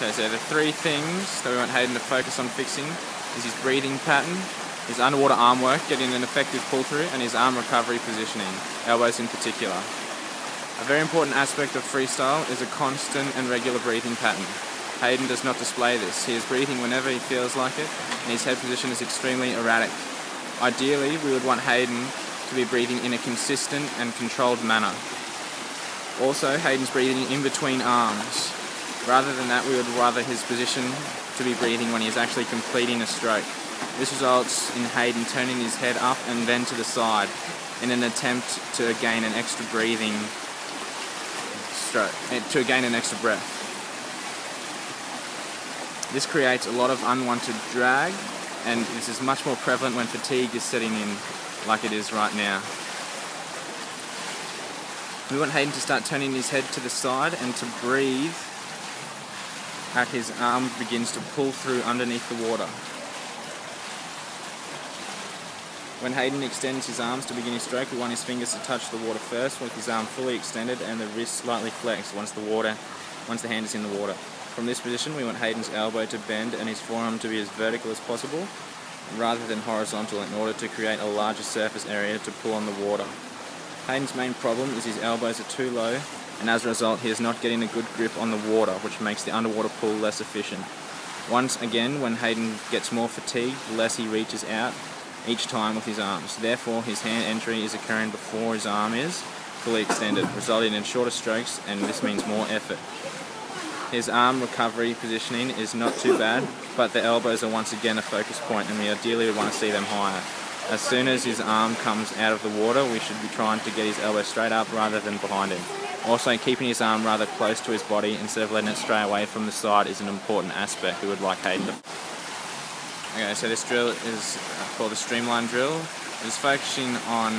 Okay, so the three things that we want Hayden to focus on fixing is his breathing pattern, his underwater arm work, getting an effective pull-through, and his arm recovery positioning, elbows in particular. A very important aspect of freestyle is a constant and regular breathing pattern. Hayden does not display this. He is breathing whenever he feels like it, and his head position is extremely erratic. Ideally, we would want Hayden to be breathing in a consistent and controlled manner. Also, Hayden's breathing in between arms. Rather than that, we would rather his position to be breathing when he is actually completing a stroke. This results in Hayden turning his head up and then to the side in an attempt to gain an extra breathing stroke, to gain an extra breath. This creates a lot of unwanted drag, and this is much more prevalent when fatigue is setting in like it is right now. We want Hayden to start turning his head to the side and to breathe as his arm begins to pull through underneath the water. When Hayden extends his arms to begin his stroke, we want his fingers to touch the water first with his arm fully extended and the wrist slightly flexed once the hand is in the water. From this position, we want Hayden's elbow to bend and his forearm to be as vertical as possible rather than horizontal in order to create a larger surface area to pull on the water. Hayden's main problem is his elbows are too low, and as a result he is not getting a good grip on the water, which makes the underwater pull less efficient. Once again, when Hayden gets more fatigued, the less he reaches out each time with his arms. Therefore, his hand entry is occurring before his arm is fully extended, resulting in shorter strokes, and this means more effort. His arm recovery positioning is not too bad, but the elbows are once again a focus point, and we ideally would want to see them higher. As soon as his arm comes out of the water, we should be trying to get his elbow straight up rather than behind him. Also, keeping his arm rather close to his body instead of letting it stray away from the side is an important aspect we would like Hayden to. Okay, so this drill is called the streamline drill. It is focusing on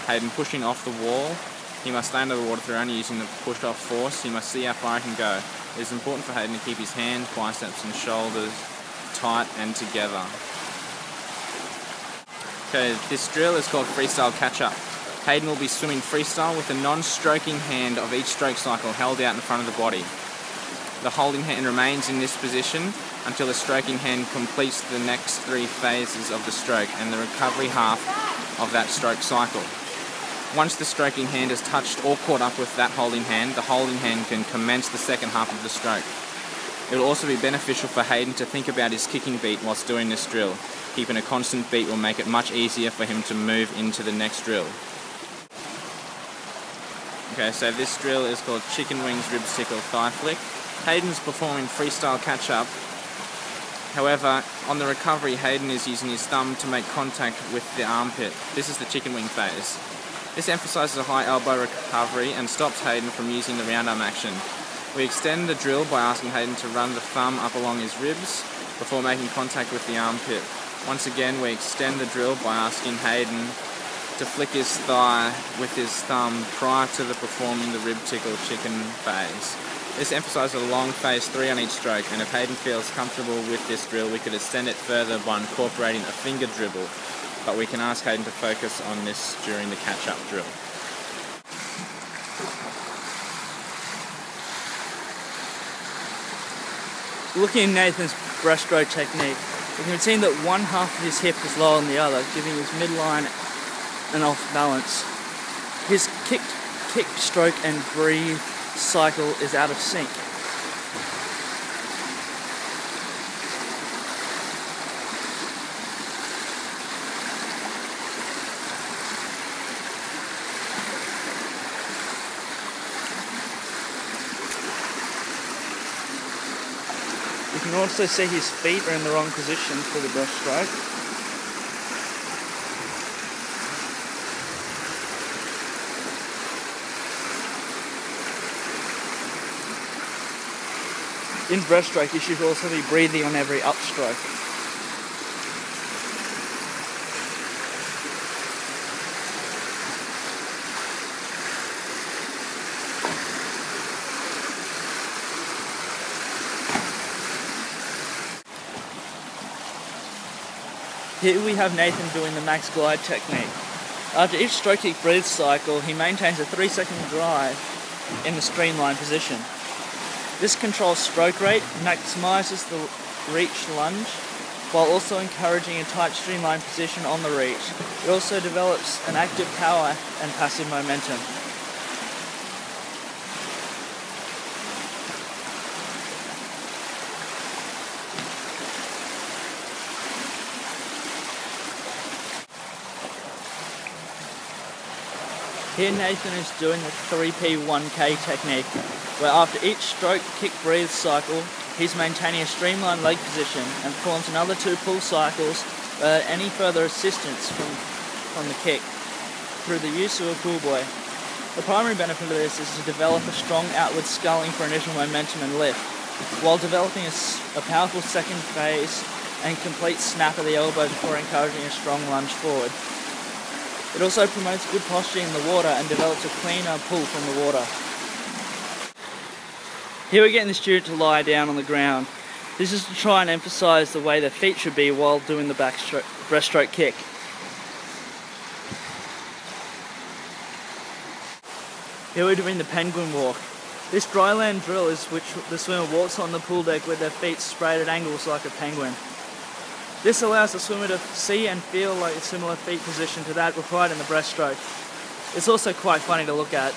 Hayden pushing off the wall. He must stay under the water through only using the push-off force. He must see how far he can go. It is important for Hayden to keep his hands, biceps and shoulders tight and together. Okay, this drill is called freestyle catch-up. Hayden will be swimming freestyle with the non-stroking hand of each stroke cycle held out in front of the body. The holding hand remains in this position until the stroking hand completes the next three phases of the stroke and the recovery half of that stroke cycle. Once the stroking hand has touched or caught up with that holding hand, the holding hand can commence the second half of the stroke. It will also be beneficial for Hayden to think about his kicking beat whilst doing this drill. Keeping a constant beat will make it much easier for him to move into the next drill. Okay, so this drill is called chicken wings, rib tickle, thigh flick. Hayden's performing freestyle catch-up. However, on the recovery, Hayden is using his thumb to make contact with the armpit. This is the chicken wing phase. This emphasises a high elbow recovery and stops Hayden from using the round arm action. We extend the drill by asking Hayden to run the thumb up along his ribs before making contact with the armpit. Once again, we extend the drill by asking Hayden to flick his thigh with his thumb prior to performing the rib tickle chicken phase. This emphasises a long phase 3 on each stroke, and if Hayden feels comfortable with this drill, we could extend it further by incorporating a finger dribble, but we can ask Hayden to focus on this during the catch-up drill. Looking at Nathan's breaststroke technique, we can see that one half of his hip is lower than the other, giving his midline an off balance. His kick, stroke and breathe cycle is out of sync. You can also see his feet are in the wrong position for the breaststroke. In breaststroke, you should also be breathing on every upstroke. Here we have Nathan doing the max glide technique. After each stroke kick breathe cycle, he maintains a 3-second drive in the streamline position. This controls stroke rate, maximises the reach lunge, while also encouraging a tight streamlined position on the reach. It also develops an active power and passive momentum. Here Nathan is doing the 3P1K technique, where after each stroke, kick, breathe cycle, he's maintaining a streamlined leg position and performs another 2 pull cycles without any further assistance from the kick through the use of a pull buoy. The primary benefit of this is to develop a strong outward sculling for initial momentum and lift, while developing a powerful second phase and complete snap of the elbows before encouraging a strong lunge forward. It also promotes good posturing in the water and develops a cleaner pull from the water. Here we're getting the student to lie down on the ground. This is to try and emphasise the way their feet should be while doing the breaststroke kick. Here we're doing the penguin walk. This dryland drill is which the swimmer walks on the pool deck with their feet sprayed at angles like a penguin. This allows the swimmer to see and feel like a similar feet position to that required in the breaststroke. It's also quite funny to look at.